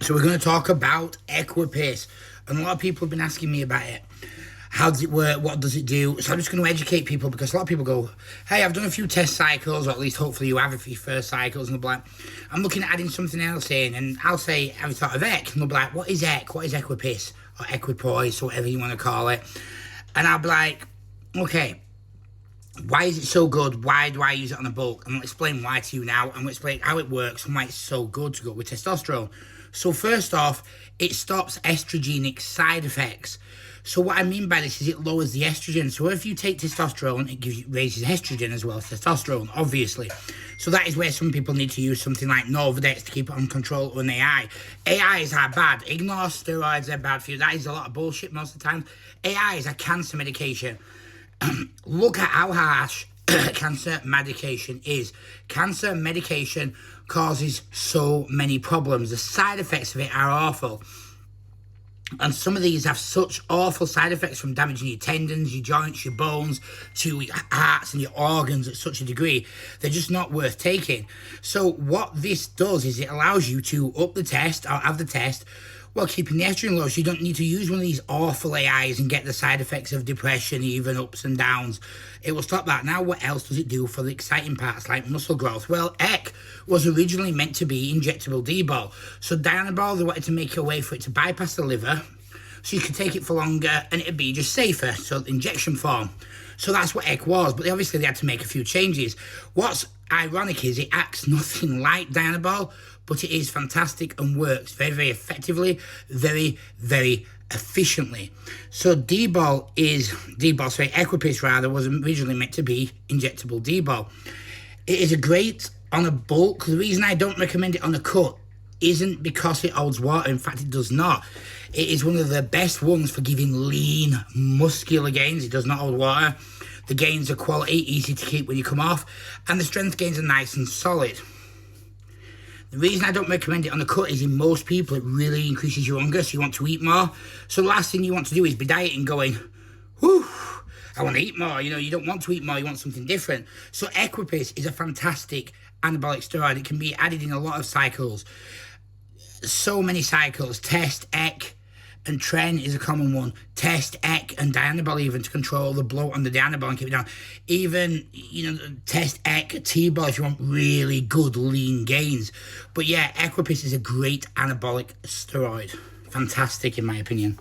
So we're going to talk about equipoise, and a lot of people have been asking me about it. How does it work? What does it do? So I'm just going to educate people, because a lot of people go, hey, I've done a few test cycles, or at least hopefully you have a few first cycles, and they'll be like, I'm looking at adding something else in, and I'll say, have you thought of ec? And they'll be like, what is ec? What is equipoise? Or equipoise, or whatever you want to call it. And I'll be like, okay, why is it so good? Why do I use it on a bulk? And I'll explain why to you now. I'm going to explain how it works and why it's so good to go with testosterone. So first off, it stops estrogenic side effects. So what I mean by this is it lowers the estrogen. So if you take testosterone, it raises estrogen as well as testosterone, obviously. So that is where some people need to use something like Novadex to keep it on control, or an AI. AIs are bad. Ignore steroids, they're bad for you. That is a lot of bullshit most of the time. AI is a cancer medication. Look at how harsh cancer medication is. Cancer medication causes so many problems. The side effects of it are awful. And some of these have such awful side effects, from damaging your tendons, your joints, your bones, to your hearts and your organs at such a degree. They're just not worth taking. So what this does is it allows you to up the test, or have the test, while keeping the estrogen low, so you don't need to use one of these awful AIs and get the side effects of depression, even ups and downs. It will stop that. Now, what else does it do for the exciting parts like muscle growth? Well, EC was originally meant to be injectable D-bol. So Dianabol, they wanted to make a way for it to bypass the liver, so you could take it for longer and it'd be just safer, so injection form. So that's what EC was, but obviously they had to make a few changes. What's ironic is it acts nothing like Dianabol, but it is fantastic and works very, very effectively, very, very efficiently. So equipoise rather, was originally meant to be injectable D-bol. It is a great on a bulk. The reason I don't recommend it on a cut isn't because it holds water. In fact, it does not. It is one of the best ones for giving lean, muscular gains. It does not hold water. The gains are quality, easy to keep when you come off, and the strength gains are nice and solid. The reason I don't recommend it on the cut is in most people it really increases your hunger, so you want to eat more. So the last thing you want to do is be dieting going, whew, I want to eat more. You don't want to eat more, you want something different. So equipoise is a fantastic anabolic steroid. It can be added in a lot of cycles. So many cycles. Test, EC, and Tren is a common one. Test, EC, and Dianabol even, to control the bloat on the Dianabol and keep it down. Even, test EC, T-bol if you want really good lean gains. But yeah, equipoise is a great anabolic steroid. Fantastic in my opinion.